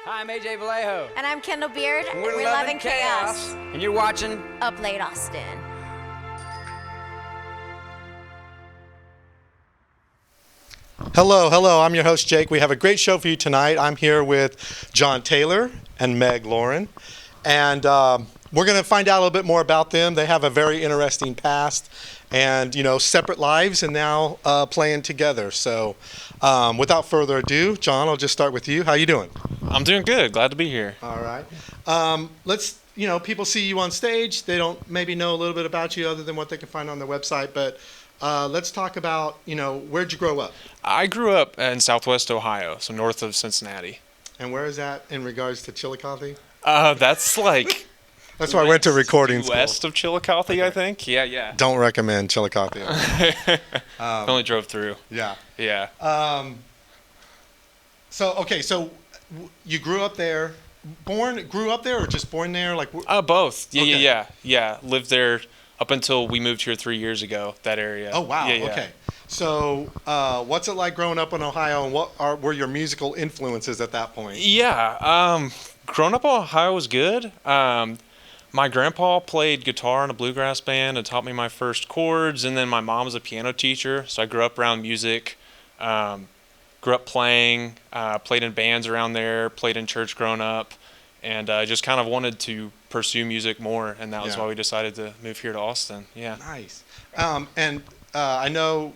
Hi, I'm AJ Vallejo. And I'm Kendall Beard. And we're loving chaos. And you're watching Up Late Austin. Hello, I'm your host Jake. We have a great show for you tonight. I'm here with John Taylor and Meg Lauren, and we're going to find out a little bit more about them. They have a very interesting past and, separate lives and now playing together. So without further ado, John, I'll just start with you. How you doing? I'm doing good. Glad to be here. All right. People see you on stage. They don't maybe know a little bit about you other than what they can find on their website, but let's talk about, where'd you grow up? I grew up in Southwest Ohio, so north of Cincinnati. And where is that in regards to Chillicothe? That's like That's why I went to recording school. west of Chillicothe, okay. I think. Yeah. Don't recommend Chillicothe. Only drove through. Yeah. Yeah. So you grew up there, grew up there, or just born there? Both. Okay. Yeah. Lived there up until we moved here 3 years ago. That area. Oh wow. Yeah. Okay. So what's it like growing up in Ohio, and what were your musical influences at that point? Yeah. Growing up in Ohio was good. My grandpa played guitar in a bluegrass band and taught me my first chords, and then my mom was a piano teacher, so I grew up around music. Grew up playing, played in bands around there, played in church growing up, and just kind of wanted to pursue music more, and that was why we decided to move here to Austin. Yeah. Nice. I know,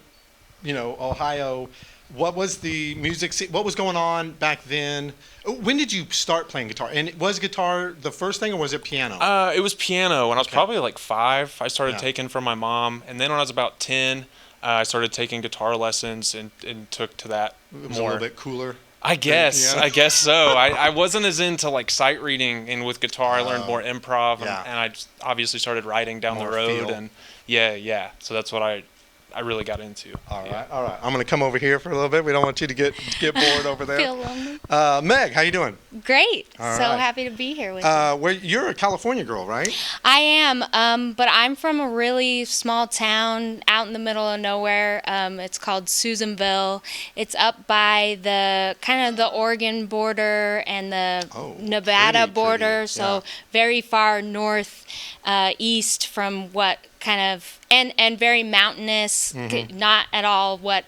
Ohio. What was the music scene? What was going on back then? When did you start playing guitar? And was guitar the first thing, or was it piano? It was piano. When I was probably like 5, I started Yeah. taking from my mom, and then when I was about 10, I started taking guitar lessons and took to that It was more. a little bit cooler. I guess. Yeah. I guess so. I wasn't as into like sight reading, and with guitar I learned more improv, Yeah. and I just obviously started writing down More the road, feel. and yeah. So that's what I really got into. All right, Yeah. all right. I'm going to come over here for a little bit. We don't want you to get bored over there. Feel lonely. Meg, how you doing? Great. All So right. happy to be here with you. You're a California girl, right? I am, but I'm from a really small town out in the middle of nowhere. It's called Susanville. It's up by the kind of the Oregon border and the Nevada pretty, border, so yeah. very far north, east from what kind of and very mountainous. Mm-hmm. Not at all what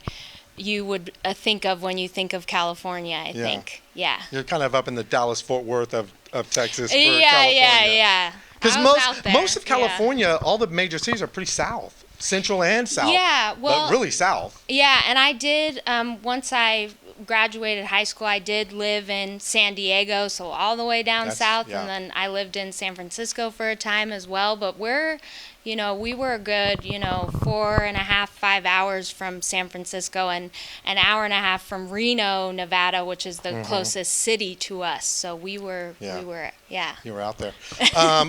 you would think of when you think of California. I think, yeah. You're kind of up in the Dallas-Fort Worth of Texas for Yeah. California. Because I was out there, most of California, all the major cities are pretty south, central and south. Yeah, well, but really south. Yeah, and I did, once I graduated high school, I did live in San Diego, so all the way down south, yeah. and then I lived in San Francisco for a time as well, but we were a good, 4.5, 5 hours from San Francisco and an hour and a half from Reno, Nevada, which is the closest city to us, so we were, yeah. You were out there.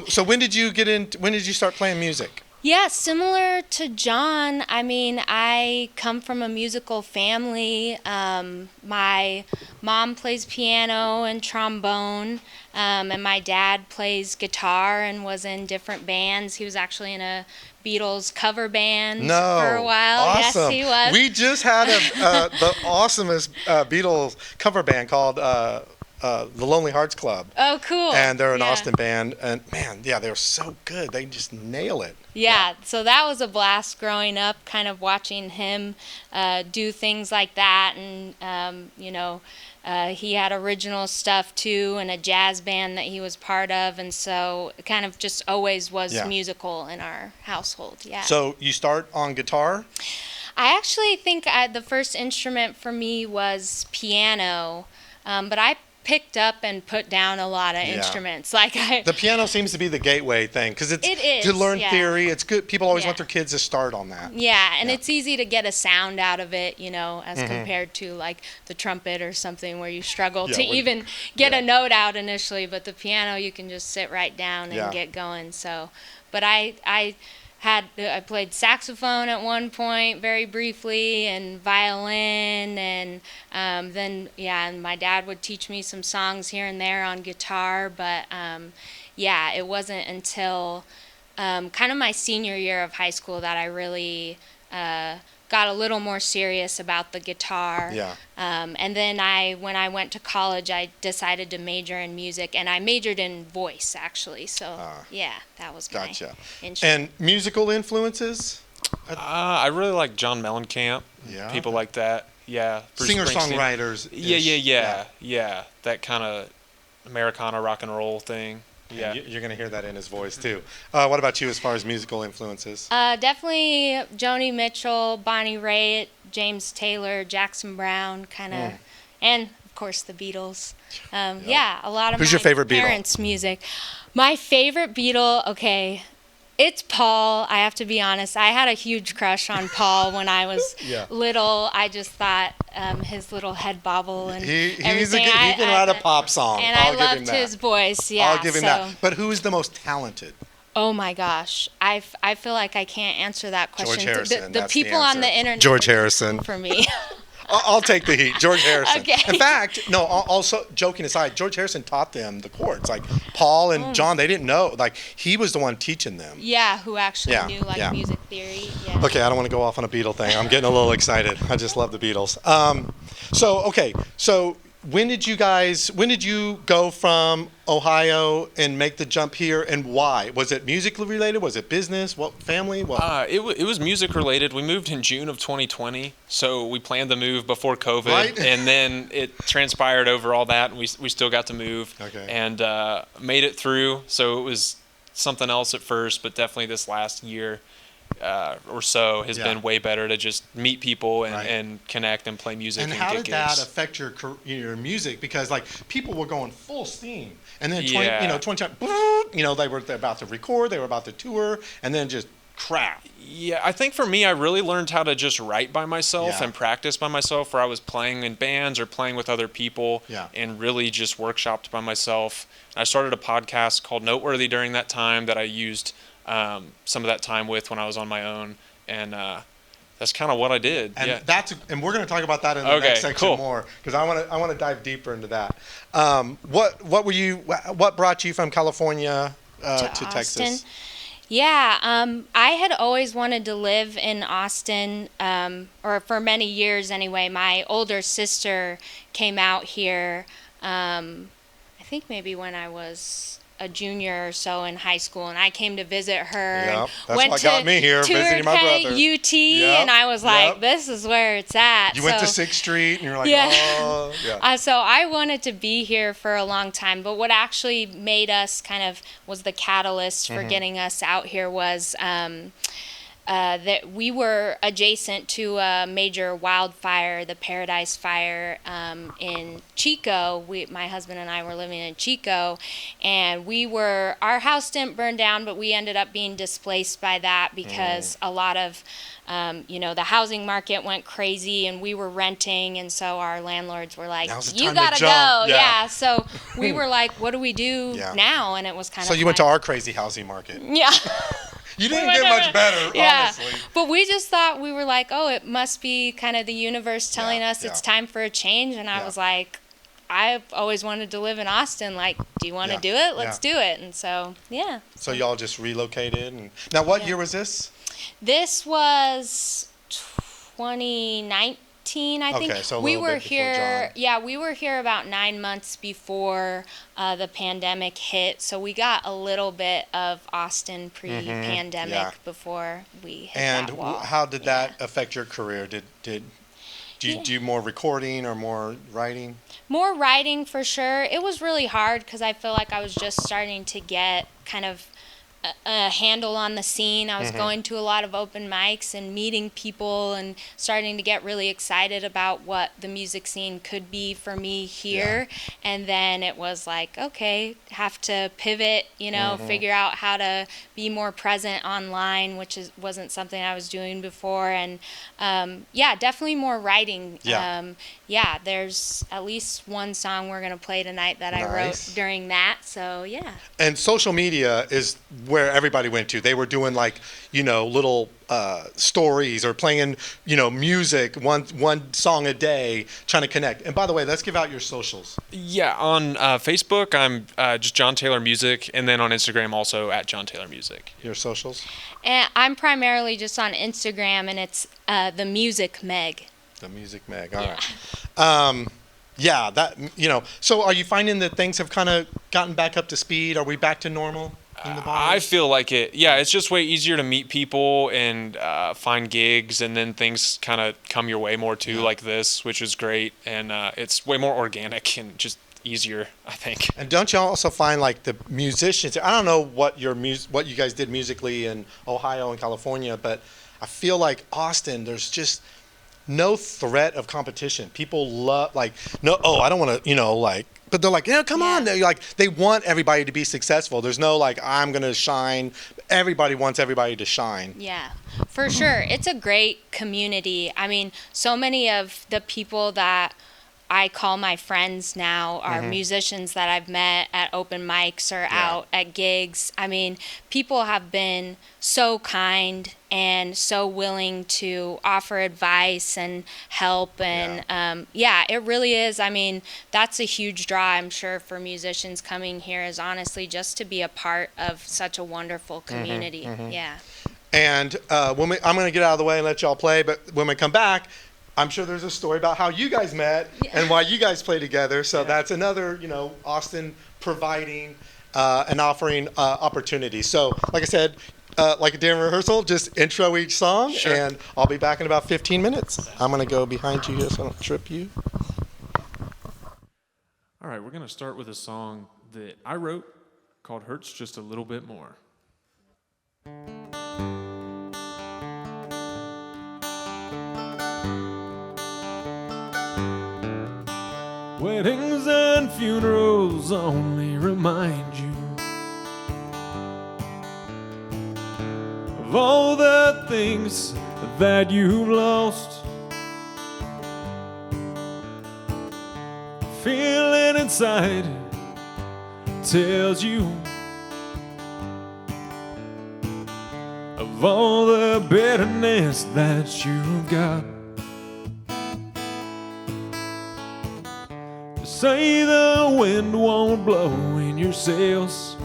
So when did you start playing music? Yeah, similar to John. I mean, I come from a musical family. My mom plays piano and trombone, and my dad plays guitar and was in different bands. He was actually in a Beatles cover band for a while. Awesome. Yes, he was. We just had the awesomest Beatles cover band called the Lonely Hearts Club. Oh, cool. And they're an Yeah. Austin band, and man, yeah, they're so good. They just nail it. Yeah, so that was a blast growing up, kind of watching him do things like that. And, he had original stuff too, and a jazz band that he was part of. And so it kind of just always was musical in our household. Yeah. So you start on guitar? I actually think the first instrument for me was piano, but I picked up and put down a lot of instruments. The piano seems to be the gateway thing because It is, to learn yeah. theory. It's good. People always Yeah. want their kids to start on that. Yeah, and Yeah. it's easy to get a sound out of it, as Mm-hmm. compared to like the trumpet or something where you struggle Yeah, to when- even get yeah. a note out initially, but the piano you can just sit right down and Yeah. get going. So, but I played saxophone at one point very briefly, and violin, and and my dad would teach me some songs here and there on guitar, but it wasn't until kind of my senior year of high school that I really got a little more serious about the guitar. Yeah. And then when I went to college, I decided to major in music, and I majored in voice actually. So yeah, that was Gotcha. my interest. And musical influences? I really like John Mellencamp. Yeah. People like that. Yeah. Bruce Springsteen. Singer-songwriters. Yeah. That kind of Americana rock and roll thing. Yeah. And you're going to hear that in his voice, too. What about you as far as musical influences? Definitely Joni Mitchell, Bonnie Raitt, James Taylor, Jackson Brown, kind of, and of course the Beatles. Yeah, a lot of Who's my your favorite Beatle? parents' music. My favorite Beatle, okay, it's Paul. I have to be honest. I had a huge crush on Paul when I was little. I just thought his little head bobble and everything. He can write a pop song. And I'll I give him loved that. his voice. Yeah, I'll give him that. But who's the most talented? Oh my gosh, I feel like I can't answer that question. George Harrison. The that's people the on the answer. internet. George Harrison. For me. I'll take the heat. George Harrison. Okay. In fact, no, also, joking aside, George Harrison taught them the chords. Like, Paul and John, they didn't know. Like, he was the one teaching them. Yeah, who actually knew, music theory. Yeah. Okay, I don't want to go off on a Beatle thing. I'm getting a little excited. I just love the Beatles. So when did you go from Ohio and make the jump here, and why? Was it musically related? Was it business? What, family? What? It was music related. We moved in June of 2020, so we planned to move before COVID, Right. and then it transpired over all that, and we still got to move, Okay. and made it through. So it was something else at first, but definitely this last year or so has been way better to just meet people and connect and play music And and how get did that gigs. affect your music? Because like people were going full steam, and then 20, Yeah. 20 they were about to record, they were about to tour, and then just crap. Yeah, I think for me, I really learned how to just write by myself Yeah. and practice by myself, where I was playing in bands or playing with other people Yeah. and really just workshopped by myself. I started a podcast called Noteworthy during that time that I used some of that time with when I was on my own, and that's kind of what I did. And yeah. and we're going to talk about that in the next section more, because I want to dive deeper into that. What brought you from California to Texas? Austin. Yeah, I had always wanted to live in Austin, or for many years anyway. My older sister came out here, I think maybe when I was a junior or so in high school, and I came to visit her. Yep, and that's went what got me here, visiting my toured brother. UT, Yep, and I was like, yep. this is where it's at. You went to 6th Street, and you're like, Yeah. oh, yeah. So I wanted to be here for a long time, but what actually made us was the catalyst for getting us out here was that we were adjacent to a major wildfire, the Paradise Fire in Chico. My husband and I were living in Chico, and our house didn't burn down, but we ended up being displaced by that because a lot of the housing market went crazy, and we were renting, and so our landlords were like, Now's the you time to gotta jump." go. Yeah. So we were like, what do we do Yeah. now? And it was kind So of you went to our crazy housing market. yeah. You didn't We get went much over- better, yeah. honestly. But we just thought, we were like, oh, it must be kind of the universe telling Yeah, us it's yeah. time for a change. And I Yeah. was like, I've always wanted to live in Austin. Like, do you want to Yeah, do it? Let's yeah. do it. And so, yeah. So y'all just relocated. And now, what year was this? This was 2019, I think. Okay, so a we little were bit before here. John. Yeah, we were here about 9 months before the pandemic hit. So we got a little bit of Austin pre-pandemic yeah. before we hit And that wall. how did that affect your career? Did you do more recording or more writing? More writing for sure. It was really hard because I feel like I was just starting to get kind of a handle on the scene. I was going to a lot of open mics and meeting people and starting to get really excited about what the music scene could be for me here. And then it was like, okay, have to pivot, figure out how to be more present online, which wasn't something I was doing before. And definitely more writing. Yeah. There's at least one song we're going to play tonight that I Nice. wrote during that. So, yeah. And social media is where everybody went to. They were doing like, little stories or playing, music, one song a day, trying to connect. And by the way, let's give out your socials. Yeah, on Facebook, I'm just John Taylor Music, and then on Instagram also at John Taylor Music. Your socials? And I'm primarily just on Instagram, and it's the Music Meg. The Music Meg. All right. Yeah, so are you finding that things have kind of gotten back up to speed? Are we back to normal in the body? I feel like it. Yeah, it's just way easier to meet people and find gigs, and then things kind of come your way more too, like this, which is great. And it's way more organic and just easier, I think. And don't you also find like the musicians? I don't know what you guys did musically in Ohio and California, but I feel like Austin, there's just no threat of competition. People love I don't want to, but they're like, come on. They're like, they want everybody to be successful. There's no like, I'm going to shine. Everybody wants everybody to shine. Yeah, for sure. It's a great community. I mean, so many of the people that I call my friends now are musicians that I've met at open mics or out at gigs. I mean, people have been so kind and so willing to offer advice and help. And it really is. I mean, that's a huge draw, I'm sure, for musicians coming here, is honestly just to be a part of such a wonderful community. Yeah. And I'm going to get out of the way and let y'all play, but when we come back, I'm sure there's a story about how you guys met and why you guys play together. So that's another, Austin providing and offering opportunities. So, like I said, like a damn rehearsal, just intro each song, and I'll be back in about 15 minutes. I'm going to go behind you here so I don't trip you. All right, we're going to start with a song that I wrote called Hurts Just a Little Bit More. Weddings and funerals only remind you of all the things that you lost. Feeling inside tells you of all the bitterness that you've got. Say the wind won't blow in your sails,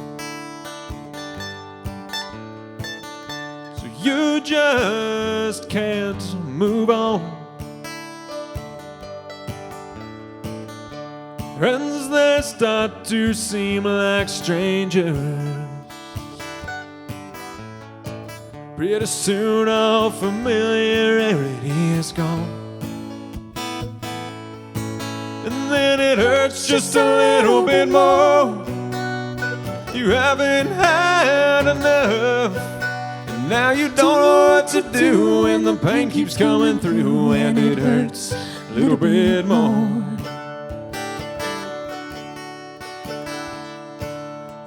so you just can't move on. Friends, they start to seem like strangers. Pretty soon all familiarity is gone. And then it hurts just a little bit more. You haven't had enough, and now you don't know what to do, and the pain keeps coming through, and it hurts a little bit more.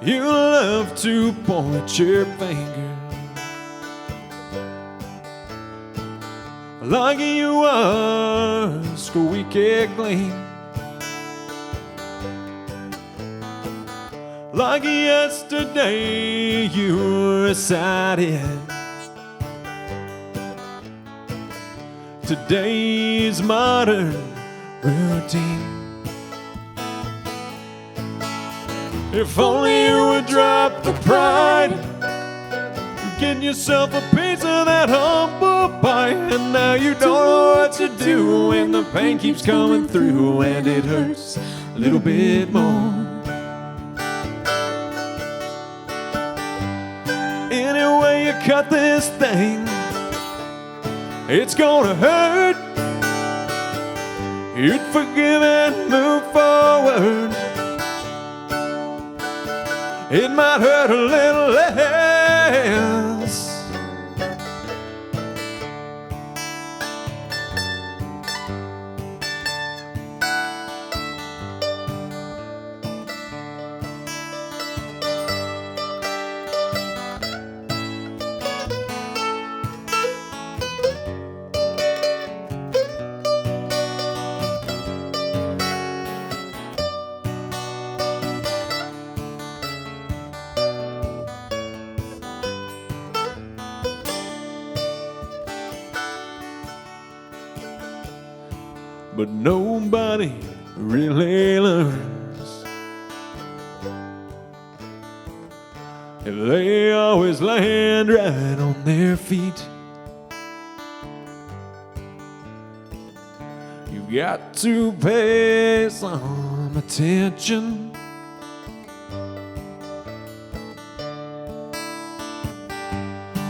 You love to point your finger like you are squeaky clean. Like yesterday you recited today's modern routine. If only you would drop the pride, get yourself a piece of that humble pie. And now you don't know what to do, and the pain keeps coming through, and it hurts a little bit more. Anyway you cut this thing, it's gonna hurt. You'd forgive and move forward. It might hurt a little less. but nobody really learns. If they always land right on their feet, you've got to pay some attention.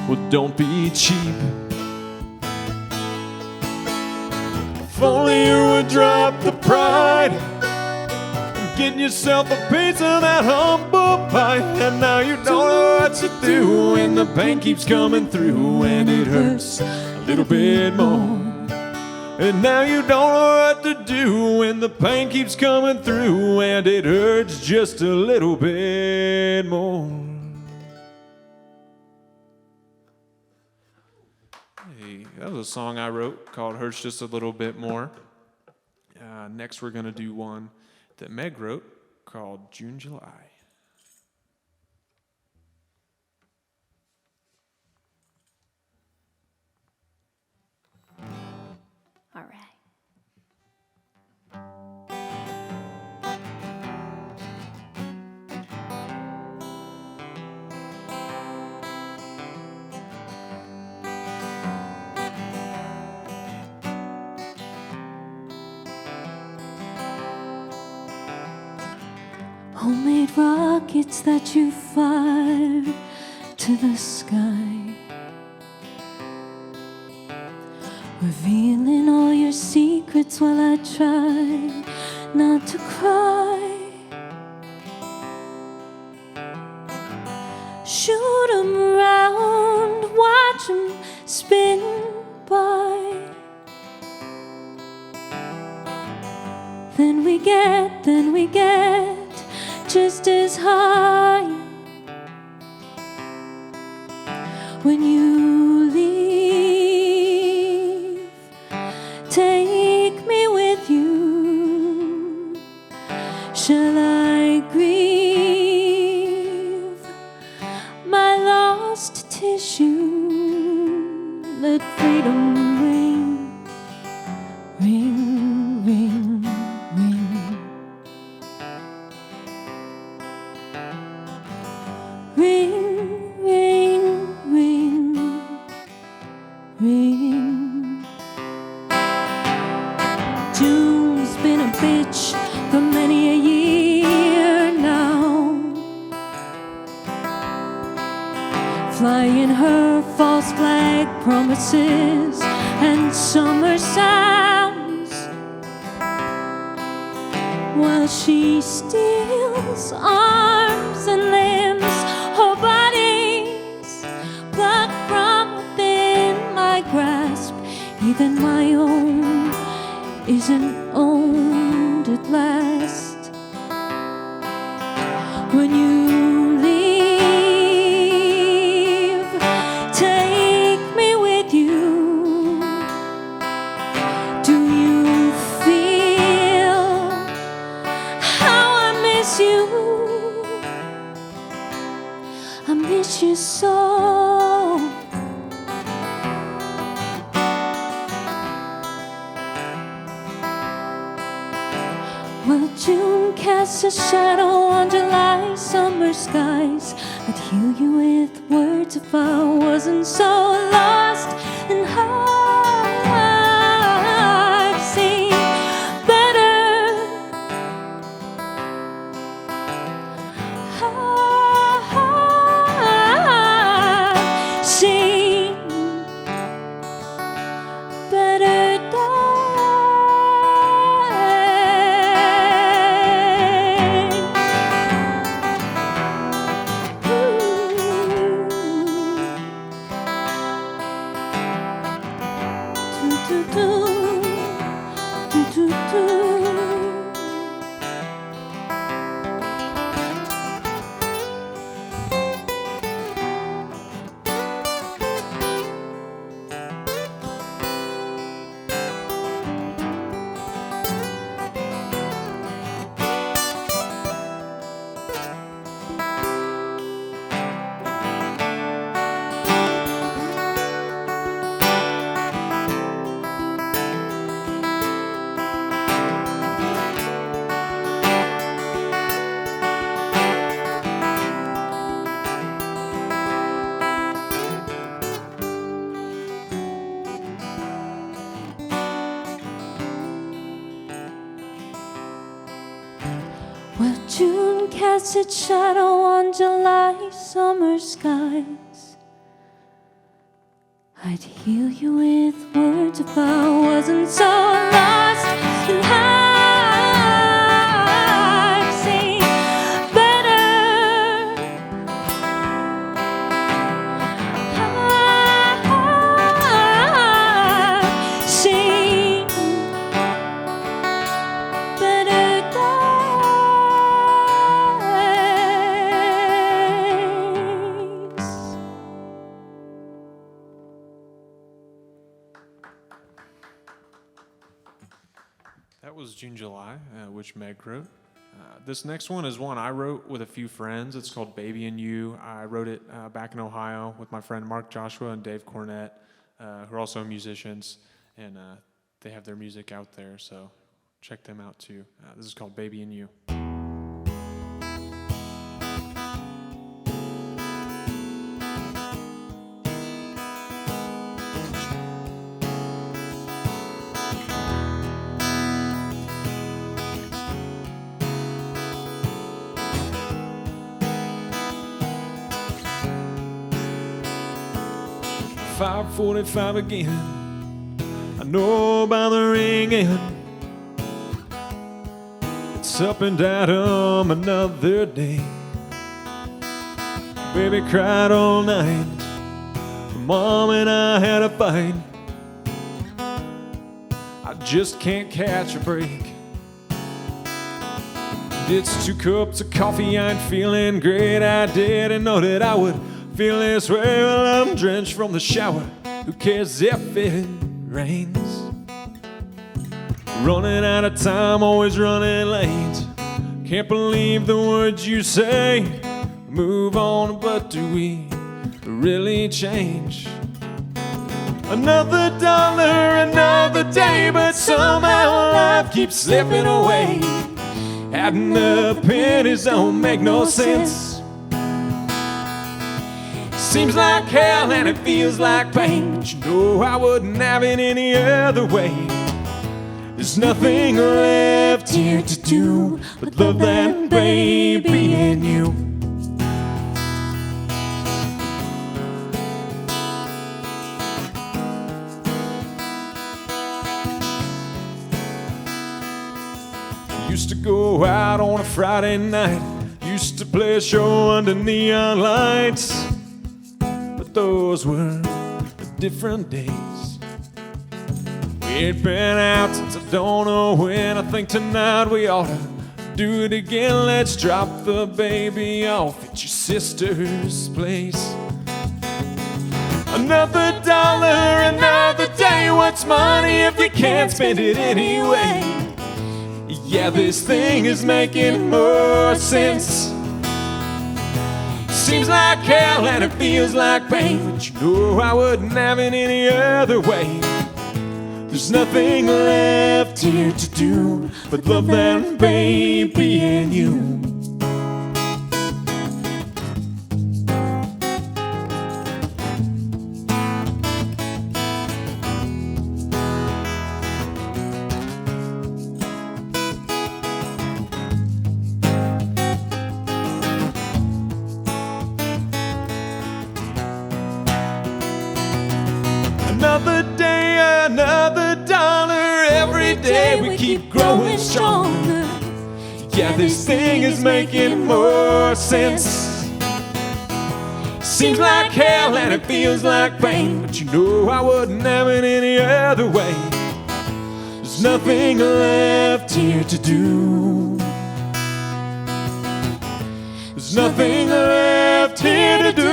Well, don't be cheap. If only you would drop the pride and get yourself a piece of that humble pie. And now you don't know what to do when the pain keeps coming through and it hurts a little bit more. And now you don't know what to do when the pain keeps coming through and it hurts just a little bit more. Hey, that was a song I wrote called Hurts Just a Little Bit More. Next we're going to do one that Meg wrote called June, July. All right. Homemade rockets that you fire to the sky, revealing all your secrets while I try not to cry. Shoot 'em around, watch 'em spin by. Then we get just as high. When you leave, take me with you. Shall I grieve my lost tissue? Let freedom ring, ring, ring, ring. Ring, ring, ring, ring. June's been a bitch for many a year now, flying her false flag promises and summer sounds, while she steals arms and limbs. Her body's plucked from within my grasp. Even my own isn't owned at last. When you leave, take me with you. Do you feel how I miss you? I miss you so. Well, June casts a shadow on July summer skies. I'd heal you with words if I wasn't so lost in her. I've seen better. I've seen better days. cast its shadow on July summer skies. I'd heal you with words if I wasn't so lost in I've seen better. I've seen better days. That was June, July, which Meg wrote. This next one is one I wrote with a few friends. It's called Baby and You. I wrote it back in Ohio with my friend Mark Joshua and Dave Cornett, who are also musicians, and they have their music out there, so check them out too. This is called Baby and You. 5:45 again. I know by the ringing it's up and Adam another day. Baby cried all night. Mom and I had a fight. I just can't catch a break. It's 2 cups of coffee, I ain't feeling great. I didn't know that I would feel this way. Well, I'm drenched from the shower. Who cares if it rains? Running out of time, always running late. Can't believe the words you say. Move on, but do we really change? Another dollar, another day, but somehow life keeps slipping away. Adding the pennies don't make no sense. Seems like hell and it feels like pain, but you know I wouldn't have it any other way. There's nothing left here to do but love that baby and you. Used to go out on a Friday night, used to play a show under neon lights, but those were different days. We ain't been out since I don't know when. I think tonight we ought to do it again. Let's drop the baby off at your sister's place. Another dollar, another day. What's money if you can't spend it anyway? Yeah, this thing is making more sense. Seems like hell and it feels like pain, but you know I wouldn't have it any other way. There's nothing left here to do but love that baby and you. Another day, another dollar. Every day we keep growing stronger. Yeah, this thing is making more sense. Seems like hell and it feels like pain, but you know I wouldn't have it any other way. There's nothing left here to do. There's nothing left here to do.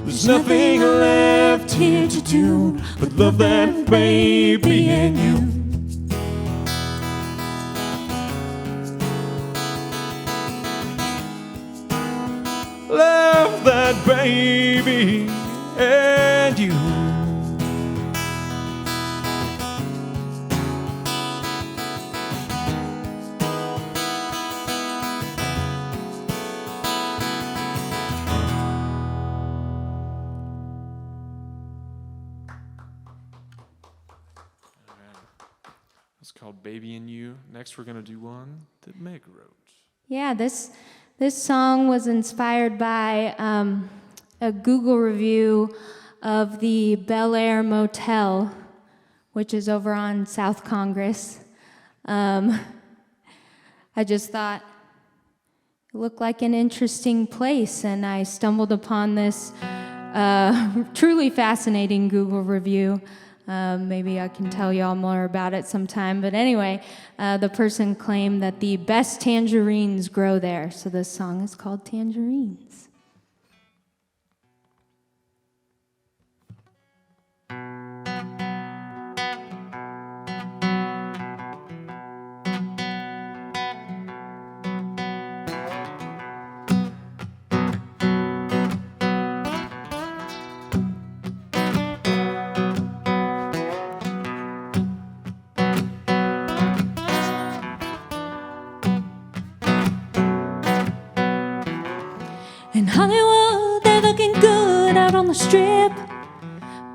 There's nothing left here to do but love that baby and you. Love that baby and you. It's called called Baby and You. Next, we're going to do one that Meg wrote. Yeah, this song was inspired by a Google review of the Bel Air Motel, which is over on South Congress. I just thought it looked like an interesting place, and I stumbled upon this truly fascinating Google review. Maybe I can tell y'all more about it sometime. But anyway, the person claimed that the best tangerines grow there. So this song is called Tangerines. In Hollywood, they're looking good out on the strip.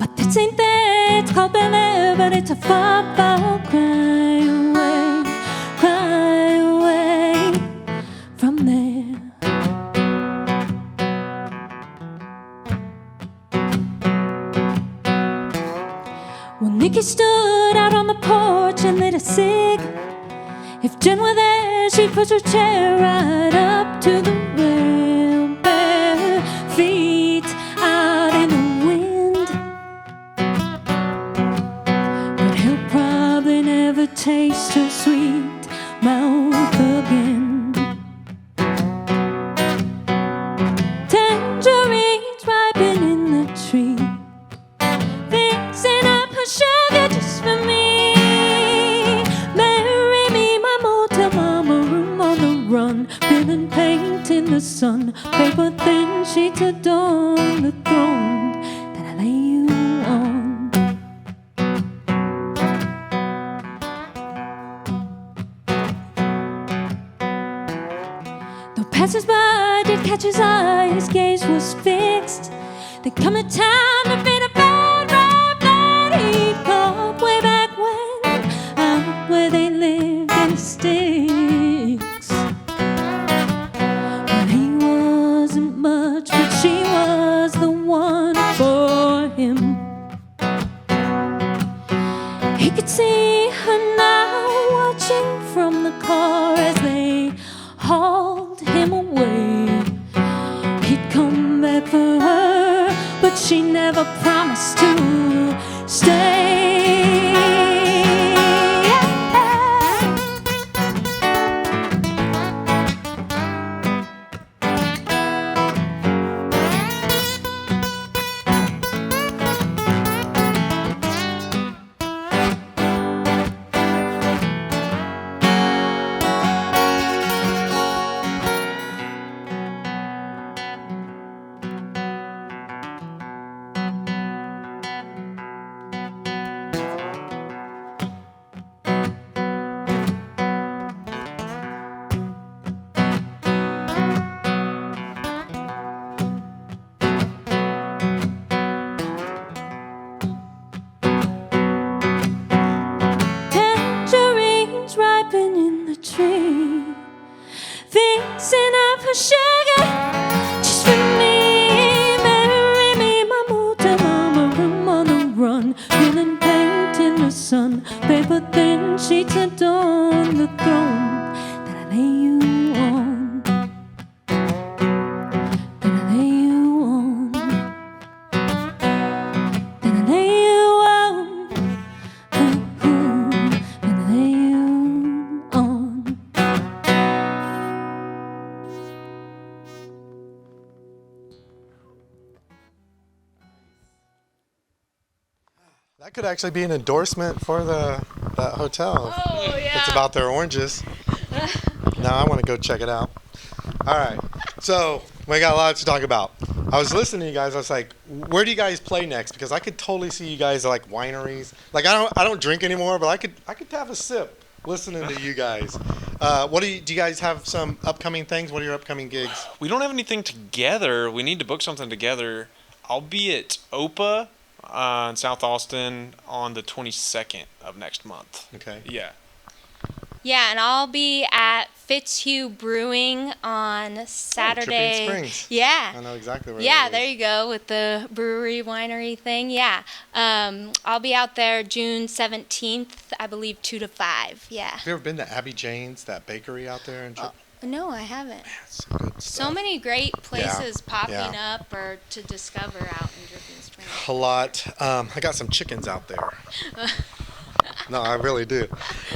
But this ain't there, it's called Bel Air, but it's a far, far cry away from there. Well, Nikki stood out on the porch and lit a cig. If Jen were there, she'd push her chair right up to the rail, bare feet out in the wind. But he'll probably never taste her sweet mouth again. Tangerines ripen in the tree, fixing up her sugar just for me. Marry me, my motel mama, room on the run, peeling paint in the sun, paper thin sheets adorn the throne that I lay you on. Though passers-by did catch his eye, his gaze was fixed. They come to town to feed a bad rap that he'd caught way back when, out where they lived in the sticks. Well, he wasn't much, but she was the one for him. He could see her now watching from the car as they hauled him away. He'd come back for her, but she never promised to stay. Tangerines ripen in the tree, fixing up her sugar just for me. Marry me, my motel mama, room on the run, peeling paint in the sun, paper thin sheets adorn the throne that I lay you on, that I lay you on, that I lay you on, that I lay you on. That could actually be an endorsement for that hotel. Oh, yeah. It's about their oranges. Now I want to go check it out. All right. So we got a lot to talk about. I was listening to you guys. I was like, where do you guys play next? Because I could totally see you guys at like wineries. Like I don't drink anymore, but I could have a sip listening to you guys. What do you guys have some upcoming things? What are your upcoming gigs? We don't have anything together. We need to book something together. I'll be at OPA in South Austin on the 22nd of next month. Okay. Yeah. Yeah, and I'll be at Fitzhugh Brewing on Saturday. Springs. Yeah. I know exactly where Yeah, that there is. you go with the brewery winery thing. Yeah. I'll be out there June 17th, I believe 2 to 5. Yeah. Have you ever been to Abby Jane's, that bakery out there? No, I haven't. That's some good So stuff. many great places popping yeah. up or to discover out in Dripping Springs. A lot. I got some chickens out there. No, I really do.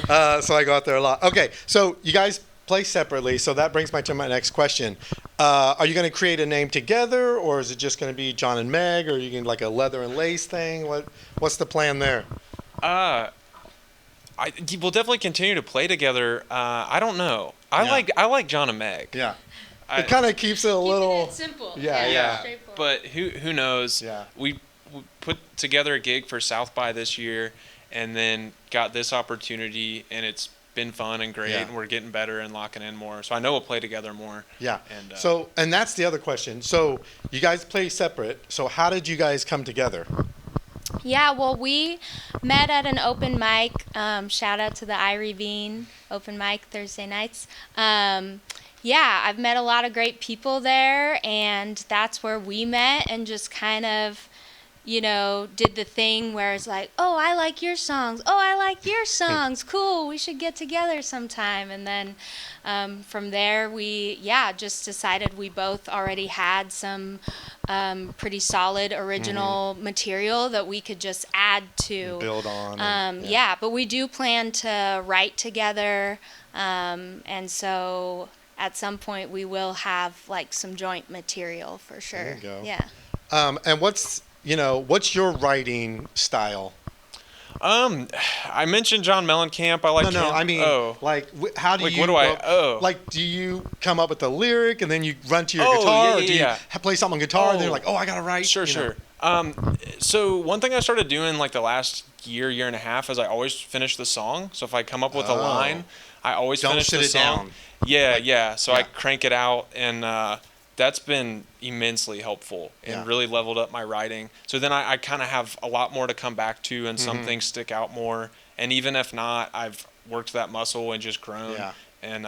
So I go out there a lot. Okay, so you guys play separately, so that brings me to my next question. Are you going to create a name together, or is it just going to be John and Meg, or are you going to like a leather and lace thing? What's the plan there? We'll definitely continue to play together. I don't know. I like John and Meg. Yeah. It kind of keeps it a little. Keeping it simple. Yeah. Straightforward. But who knows? Yeah. We put together a gig for South by this year, and then got this opportunity, and it's been fun and great, Yeah. and we're getting better and locking in more. So I know we'll play together more. Yeah. And And that's the other question. So you guys play separate. So how did you guys come together? Yeah, well, we met at an open mic. Shout out to the Irie Bean open mic Thursday nights. Yeah, I've met a lot of great people there, and that's where we met and just kind of, did the thing where it's like, oh, I like your songs. Oh, I like your songs. Cool, we should get together sometime. And then from there, we, just decided we both already had some pretty solid original material that we could just add to. Build on. But we do plan to write together. And so at some point we will have like some joint material for sure. There you go. Yeah. And what's your writing style? I mentioned John Mellencamp. I like him. I mean, how do Like, you? what do I- Like, do you come up with a lyric and then you run to your Oh, guitar, yeah, or do yeah. you play something on guitar and then you're like, oh, I gotta write? Sure, you know? sure. So one thing I started doing like the last year and a half is I always finish the song. So if I come up with a line, I always Don't finish sit the it song. down. Yeah. So I yeah. crank it out, and that's been immensely helpful and Yeah. really leveled up my writing. So then I kind of have a lot more to come back to, and some things stick out more. And even if not, I've worked that muscle and just grown. Yeah. And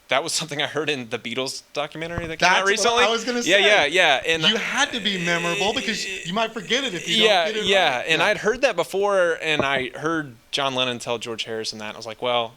that was something I heard in the Beatles documentary that came out That's recently. what I was gonna say. Yeah. And You had to be memorable because you might forget it if you don't get it right. And I'd heard that before, and I heard John Lennon tell George Harrison that, and I was like, well,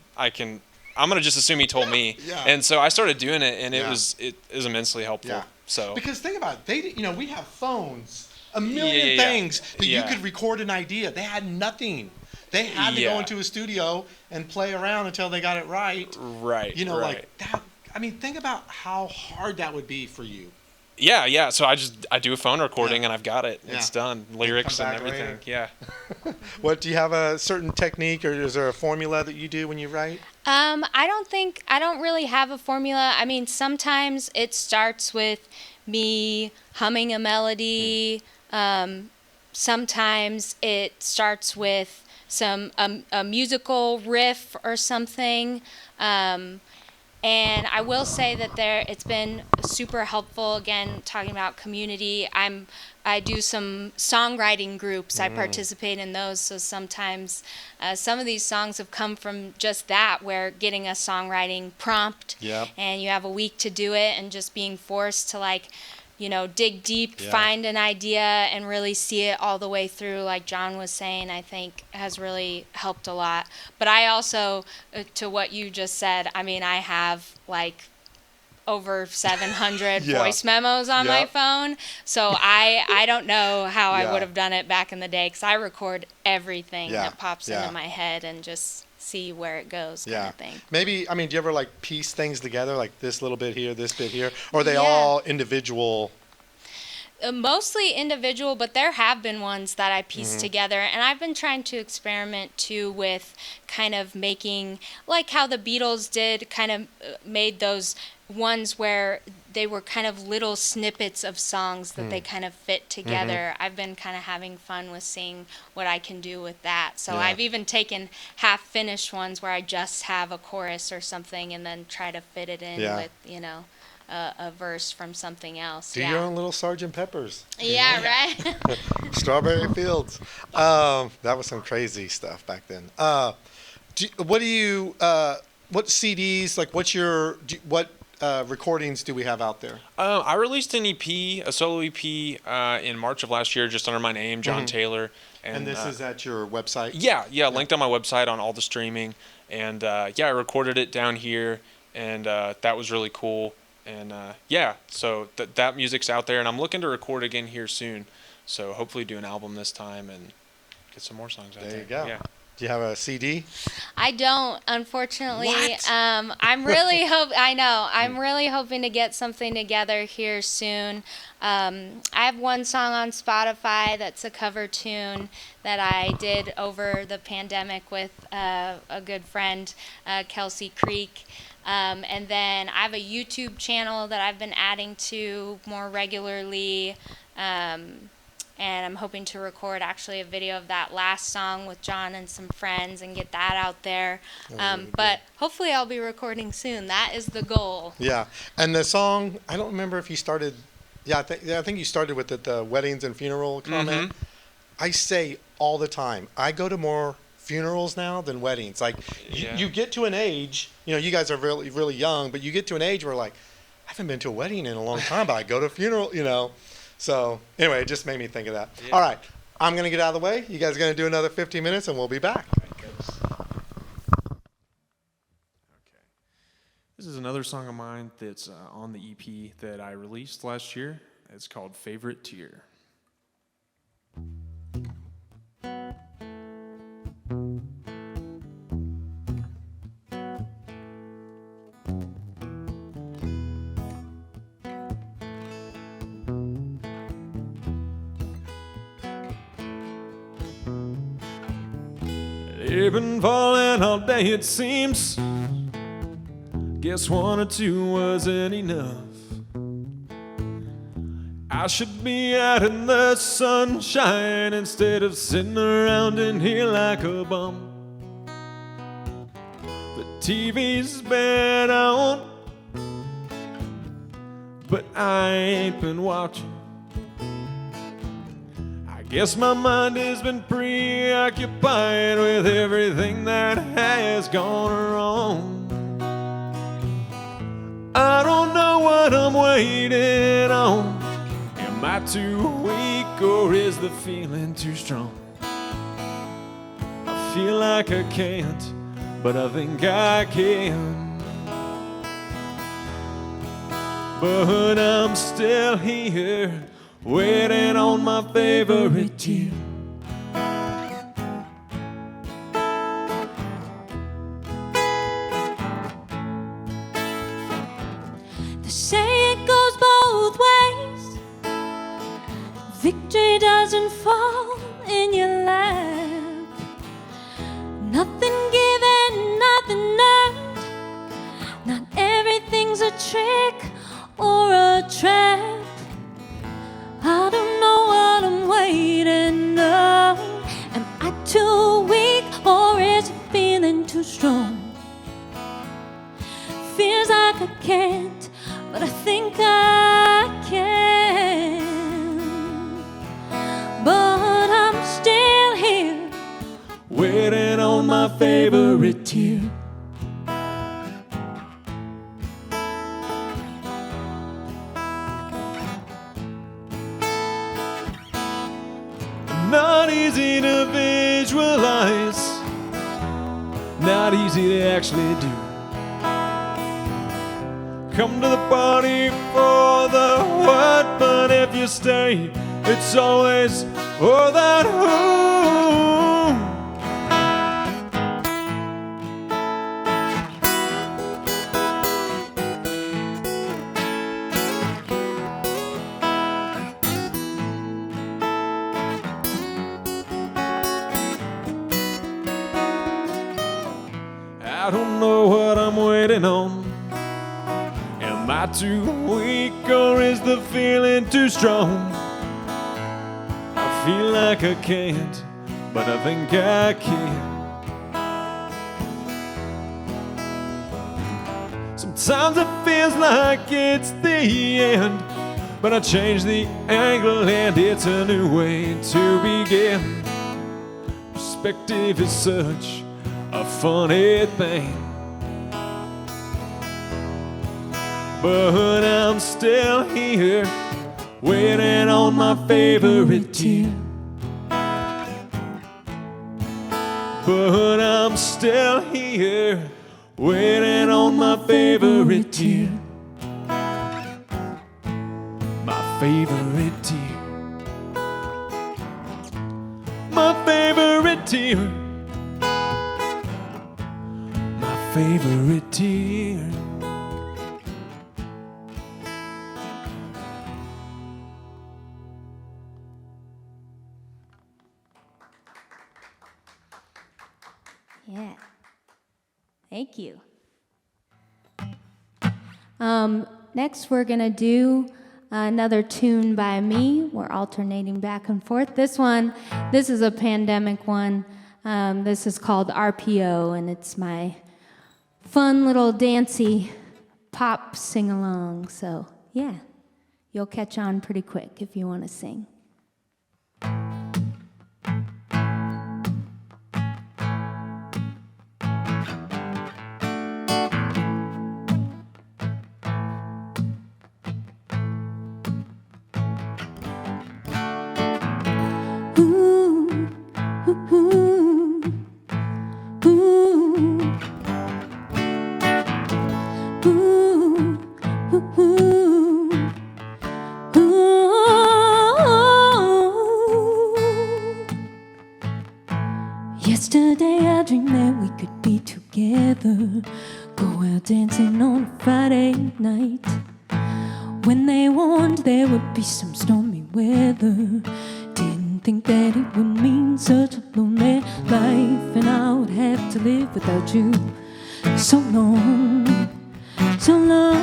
I'm gonna just assume he told me. Yeah. And so I started doing it, and it Yeah. was immensely helpful. Yeah. So Because think about it, we have phones, a million Yeah. things that you Yeah. could record an idea. They had nothing. They had to go Yeah. into a studio and play around until they got it right. right. Like that. I mean, think about how hard that would be for you. Yeah. So I do a phone recording, Yeah. and I've got it. Yeah. It's done. Lyrics and back everything. later. Yeah. What, do you have a certain technique, or is there a formula that you do when you write? I don't really have a formula. I mean, sometimes it starts with me humming a melody. Sometimes it starts with a musical riff or something. And I will say that it's been super helpful. Again, talking about community, I do some songwriting groups. I participate in those. So sometimes some of these songs have come from just that, where getting a songwriting prompt, Yep. and you have a week to do it, and just being forced to dig deep, Yeah. find an idea, and really see it all the way through, like John was saying, I think has really helped a lot. But I also, to what you just said, I mean, I have over 700 Yeah. voice memos on my Yep. phone. So I don't know how I Yeah. would have done it back in the day, because I record everything Yeah. that pops Yeah. into my head and just see where it goes kind of thing. Maybe, do you ever piece things together, like this little bit here, this bit here? Or are they Yeah. all individual? Mostly individual, but there have been ones that I pieced Mm-hmm. together, and I've been trying to experiment too with kind of making, like how the Beatles did, kind of made those ones where they were kind of little snippets of songs that they kind of fit together. I've been kind of having fun with seeing what I can do with that. So Yeah. I've even taken half-finished ones where I just have a chorus or something, and then try to fit it in Yeah. with, a verse from something else. Do your own little Sgt. Peppers. Yeah, right? Strawberry Fields. That was some crazy stuff back then. What do you CDs, like what recordings do we have out there? I released an EP, a solo EP, in March of last year, just under my name, John Taylor. And this is at your website? Yeah, linked on my website on all the streaming. And I recorded it down here, and that was really cool. And so that music's out there, and I'm looking to record again here soon. So hopefully do an album this time and get some more songs out there. There you go. Yeah. Do you have a CD? I don't, unfortunately. What? I'm really I'm really hoping to get something together here soon. I have one song on Spotify that's a cover tune that I did over the pandemic with a good friend, Kelsey Creek. And then I have a YouTube channel that I've been adding to more regularly. And I'm hoping to record actually a video of that last song with John and some friends and get that out there. But hopefully I'll be recording soon. That is the goal. Yeah. And the song, I don't remember if you started, I think you started with the weddings and funeral comment. I say all the time, I go to more funerals now than weddings. Like you get to an age, you guys are really, really young, but you get to an age where like, I haven't been to a wedding in a long time, but I go to a funeral, So anyway, it just made me think of that. Yeah. All right, I'm going to get out of the way. You guys are going to do another 15 minutes, and we'll be back. Okay. This is another song of mine that's on the EP that I released last year. It's called Favorite Tear. They've been falling all day, it seems. Guess one or two wasn't enough. I should be out in the sunshine instead of sitting around in here like a bum. The TV's been on, but I ain't been watching. Guess my mind has been preoccupied with everything that has gone wrong. I don't know what I'm waiting on. Am I too weak or is the feeling too strong? I feel like I can't, but I think I can. But I'm still here, waiting on my favorite tear. They say it goes both ways. Victory doesn't fall in your lap. Nothing given, nothing earned. Not everything's a trick or a trap. I don't know what I'm waiting on. Am I too weak or is it feeling too strong? Feels like I can't, but I think I can. But I'm still here, waiting on my favorite tear. Not easy to visualize, not easy to actually do. Come to the party for the what, but if you stay, it's always for that who. I don't know what I'm waiting on. Am I too weak or is the feeling too strong? I feel like I can't, but I think I can. Sometimes it feels like it's the end, but I change the angle and it's a new way to begin. Perspective is such a funny thing. but I'm still here, waiting on my favorite tear. But I'm still here, waiting on my favorite tear. My favorite tear. My favorite tear. My favorite tear. Yeah. Thank you. Next, we're going to do another tune by me. We're alternating back and forth. This is a pandemic one. This is called RPO, and it's my fun little dancey pop sing-along. So, yeah, you'll catch on pretty quick if you want to sing. Yesterday I dreamed that we could be together, go out dancing on a Friday night. When they warned there would be some stormy weather, didn't think that it would mean such a lonely life, and I would have to live without you so long, so long.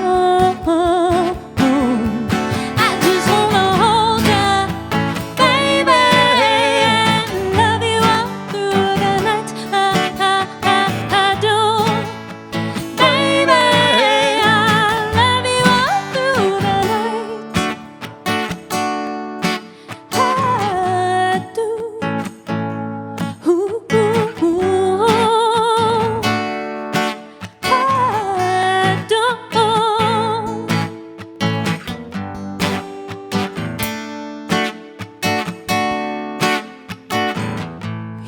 I just wanna hold ya, baby, and love you all through the night. I do, baby, I love you all through the night. I do. Ooh, ooh, ooh. I do.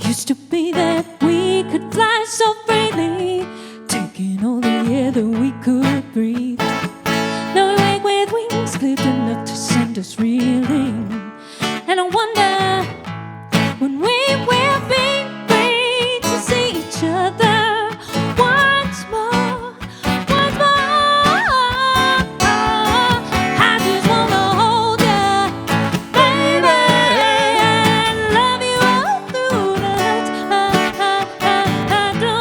Used to be that we could fly so freely, taking all the air that we could breathe. Now we wake with wings clipped enough to send us reeling. And I wonder when we will be free to see each other once more, once more. I just wanna hold ya, baby, and love you all through the night. I do,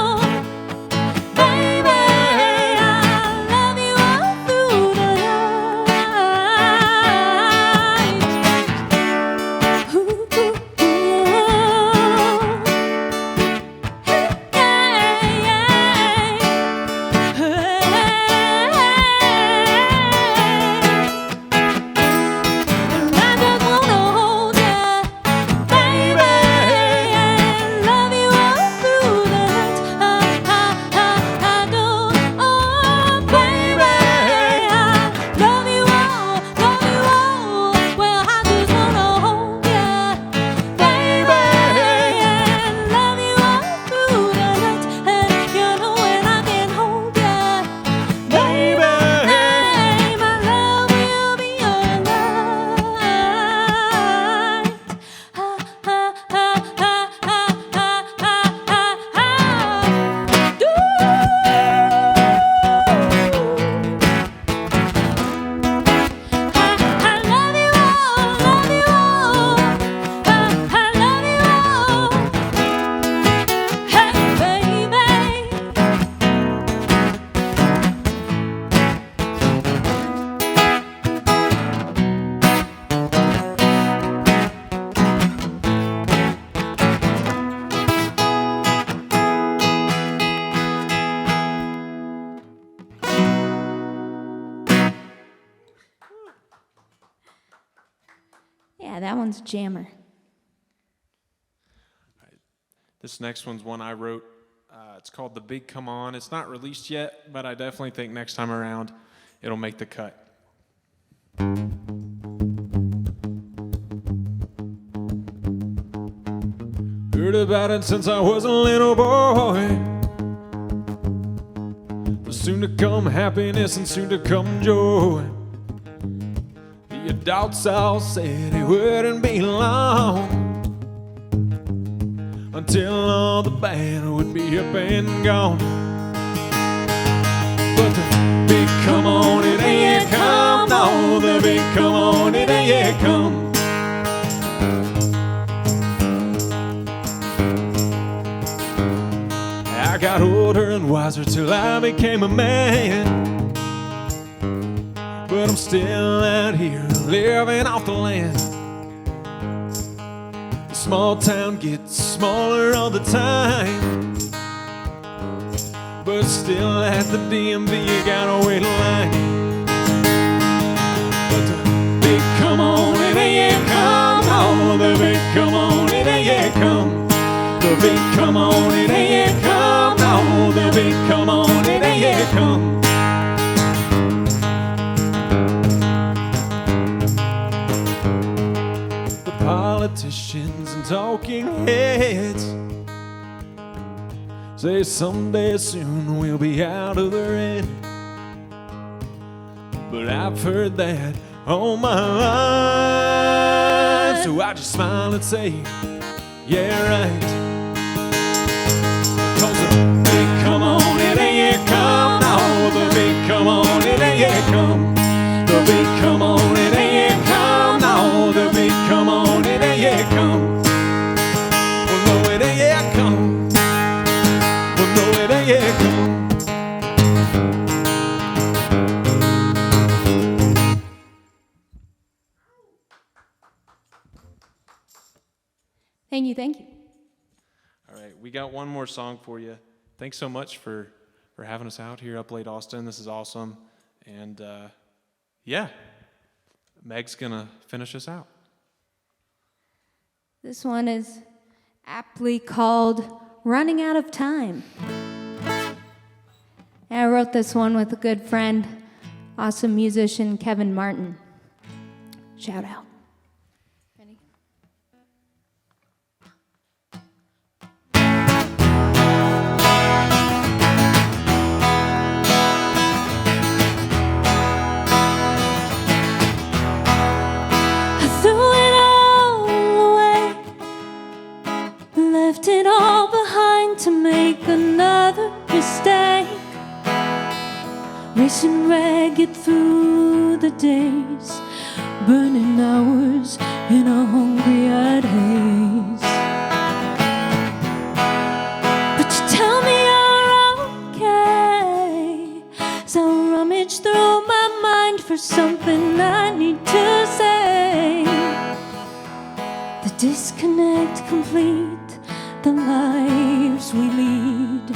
baby, I love you all through the night. Ooh, ooh, ooh. Yeah, that one's a jammer. This next one's one I wrote. It's called The Big Come On. It's not released yet, but I definitely think next time around it'll make the cut. Heard about it since I was a little boy. The soon to come happiness and soon to come joy. The adults all said it wouldn't be long until all the bad would be up and gone. But the big come on, it ain't yet come. No, the big come on, it ain't yet come. I got older and wiser till I became a man, but I'm still out here living off the land. The small town gets smaller all the time, but still at the DMV you gotta wait in line. But the big come on, it ain't yet come. Oh, the big come on, it ain't yet come. The big come on, it ain't yet come. Oh, the big come on, it ain't yet come. The politicians and talking heads say someday soon we'll be out of the red. But I've heard that all my life, so I just smile and say, yeah, right. Cause the big come on, it ain't yet come. No, the big come on, it ain't yet come. The big come on, it ain't yet come. No, the big come on, it ain't yet come. Well, no, it ain't yet come. Well, no, it ain't yet come. Thank you, thank you. All right, we got one more song for you. Thanks so much for having us out here up late, Austin. This is awesome. And yeah, Meg's gonna finish us out. This one is aptly called Running Out of Time. And I wrote this one with a good friend, awesome musician Kevin Martin. Shout out. Ready? I threw it all away, left it all behind to make another mistake. Racing ragged through the days, burning hours in a hungry-eyed haze. But you tell me you're okay, so I rummage through my mind for something I need to say. The disconnect complete, the lives we lead,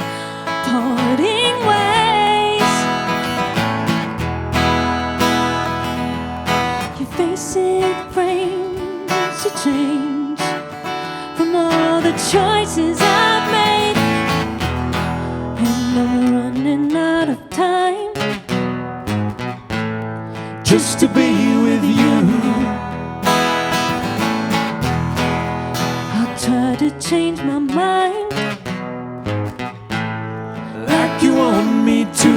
parting ways. Your face, it frames a change from all the choices I've made, and I'm running out of time Just to be with you. I'll try to change my mind Like you want me to.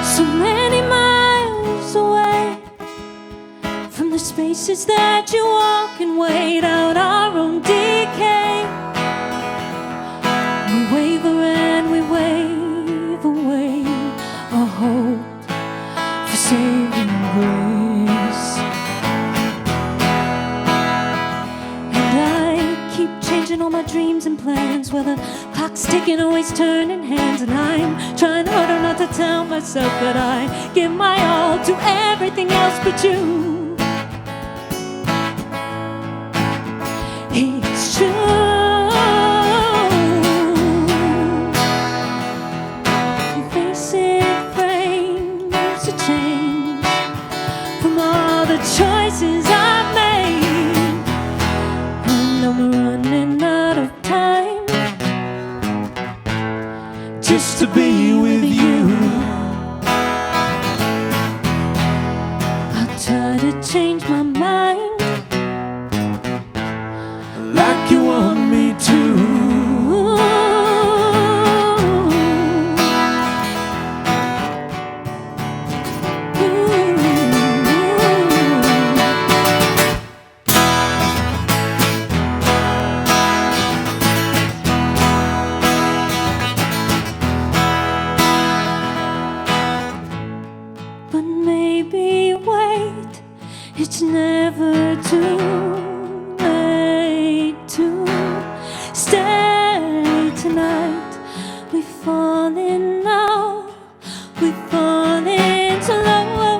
so many miles away from the spaces that you walk and wait out our own decay. We waver and we wave away our hope for saving grace. And I keep changing all my dreams and plans, where the clock's ticking, always turning hands. And I'm trying harder not to tell myself that I give my all to everything else but you. It's true. just to be with you. I'll try to change my mind Like you want me to. But maybe wait, it's never too late to stay tonight. We fall in love, we fall into love.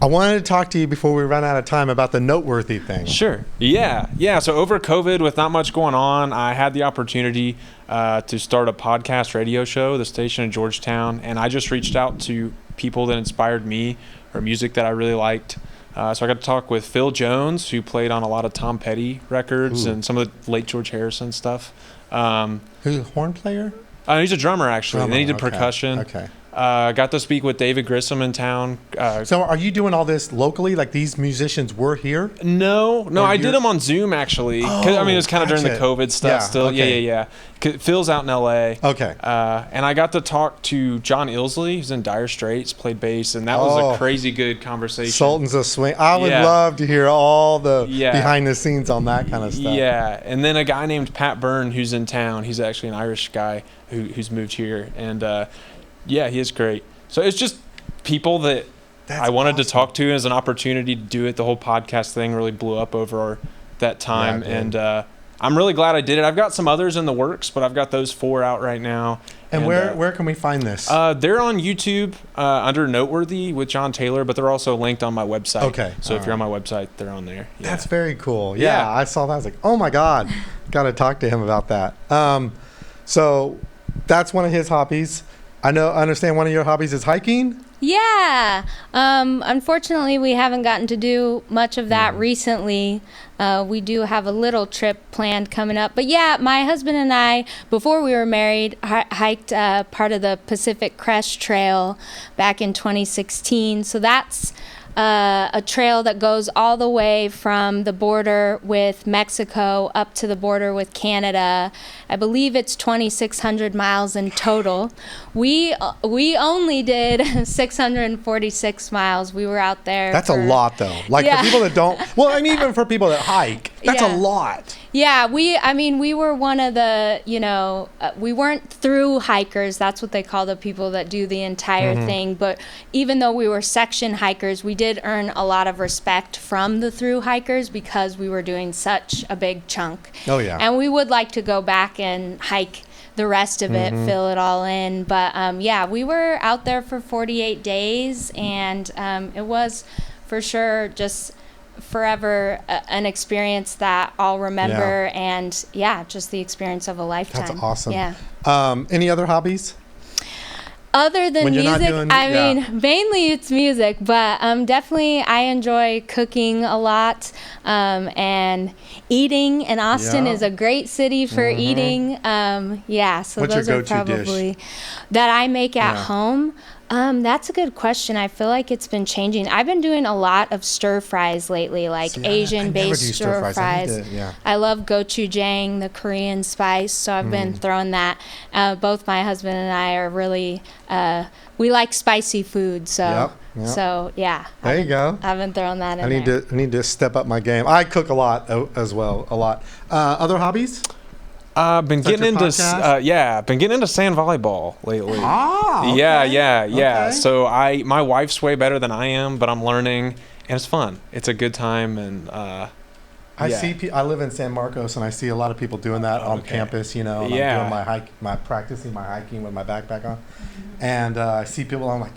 I wanted to talk to you before we run out of time about the noteworthy thing. Sure. Yeah. So over COVID, with not much going on, I had the opportunity to start a podcast radio show, the station in Georgetown, and I just reached out to people that inspired me or music that I really liked. So I got to talk with Phil Jones, who played on a lot of Tom Petty records and some of the late George Harrison stuff. Who's a horn player? He's a drummer, actually. And then he did okay. percussion. Okay. Got to speak with David Grissom in town. So are you doing all this locally? Like these musicians were here? No, Or I you're- did them on Zoom, actually. 'Cause, I mean, it was kind of during the gotcha. COVID stuff Yeah, still. okay. Yeah. 'Cause Phil's out in LA. Okay. And I got to talk to John Ilsley, who's in Dire Straits, played bass, and that was Oh. a crazy good conversation. Sultans of Swing. I would Yeah. love to hear all the Yeah. behind the scenes on that kind of stuff. Yeah, and then a guy named Pat Byrne, who's in town. He's actually an Irish guy who's moved here, and yeah, he is great. So it's just people that That's I wanted to awesome. talk to as an opportunity to do it. The whole podcast thing really blew up over that time, Yeah, it did. and I'm really glad I did it. I've got some others in the works, but I've got those 4 out right now. And where can we find this? They're on YouTube under Noteworthy with John Taylor, but they're also linked on my website. Okay, So if all you're on my website, they're on there. Yeah. That's very cool. Yeah, Yeah. I saw that. I was like, oh my God, got to talk to him about that. So that's one of his hobbies. I understand one of your hobbies is hiking. Yeah. Unfortunately, we haven't gotten to do much of that recently. We do have a little trip planned coming up. But yeah, my husband and I, before we were married, hiked part of the Pacific Crest Trail back in 2016. So that's a trail that goes all the way from the border with Mexico up to the border with Canada. I believe it's 2,600 miles in total. We only did 646 miles. We were out there. That's a for- lot, though. Like Yeah. for people that don't. Well, I mean, even for people that hike, that's Yeah. a lot. Yeah, we were one of the, we weren't through hikers. That's what they call the people that do the entire thing. But even though we were section hikers, we did earn a lot of respect from the through hikers because we were doing such a big chunk. Oh, yeah. And we would like to go back and hike the rest of it, fill it all in. But yeah, we were out there for 48 days, and it was for sure just forever an experience that I'll remember, and yeah, just the experience of a lifetime. That's awesome. Yeah. Any other hobbies? Other than When you're not music, doing- I yeah. mean, mainly it's music, but definitely I enjoy cooking a lot, and eating. And Austin Yeah. is a great city for eating. Yeah, so What's your those are go-to dish? probably that I make at Yeah. home. That's a good question. I feel like it's been changing. I've been doing a lot of stir fries lately, like See, I never Asian-based do stir stir-fries. I need to- yeah. I love gochujang, the Korean spice, so I've been throwing that. Both my husband and I are really, we like spicy food, so Yep. so yeah. There you go. I've been throwing that in I need there. to step up my game. I cook a lot as well. A lot. Other hobbies? Been Is that getting your into podcast? been getting into sand volleyball lately. Ah. Okay. Yeah. Okay. So my wife's way better than I am, but I'm learning, and it's fun. It's a good time, and I yeah. see. I live in San Marcos, and I see a lot of people doing that on Okay. campus. And Yeah. I'm doing practicing my hiking with my backpack on, and I see people. I'm like,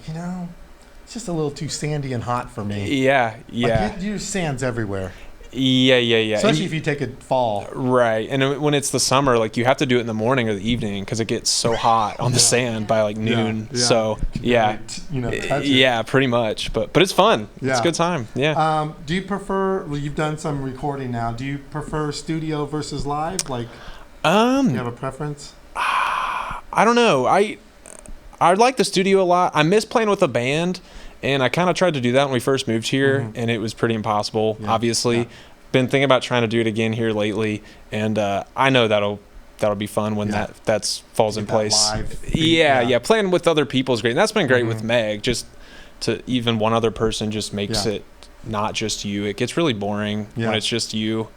it's just a little too sandy and hot for me. Yeah, yeah. Like, there's sands everywhere. Yeah. Especially if you take a fall. Right. And when it's the summer, like you have to do it in the morning or the evening because it gets so hot on the sand by like noon. Yeah. So yeah, touch it. yeah, pretty much. But it's fun. Yeah. It's a good time. Yeah. Do you prefer? Well, you've done some recording now. Do you prefer studio versus live? Like, do you have a preference? I don't know. I like the studio a lot. I miss playing with a band. And I kind of tried to do that when we first moved here, and it was pretty impossible, obviously. Yeah. Been thinking about trying to do it again here lately, and I know that'll be fun when that falls in place. Yeah, playing with other people is great. And that's been great with Meg, just to even one other person just makes it not just you. It gets really boring when it's just you,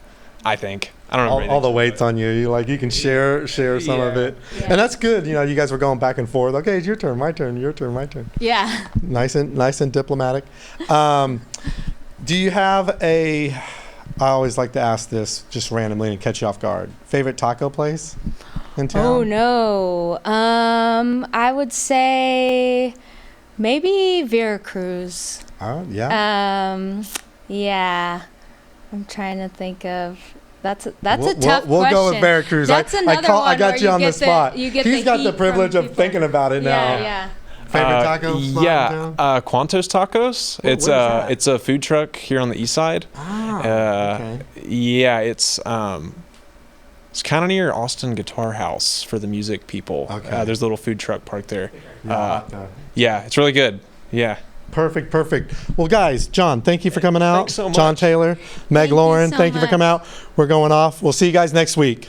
I think. I don't know. All the weight's on you. You can share some of it. Yeah. And that's good. You guys were going back and forth. Okay, it's your turn, my turn, your turn, my turn. Yeah. Nice and diplomatic. Do you have I always like to ask this just randomly and catch you off guard. Favorite taco place in town? Oh no. I would say maybe Veracruz. Oh, yeah. Yeah. I'm trying to think of. That's a tough question. We'll go with Veracruz. That's another one I got where you on the get spot. He's got the privilege of thinking about it now. Yeah. Favorite taco spot in town? Quantos Tacos. It's a food truck here on the east side. Okay. Yeah, it's kind of near Austin Guitar House for the music people. Okay. There's a little food truck parked there. Yeah, it's really good. Yeah. Perfect. Well, guys, John, thank you for coming out. Thanks so much. John Taylor, Meg Lauren, so thank you for coming out. We're going off. We'll see you guys next week.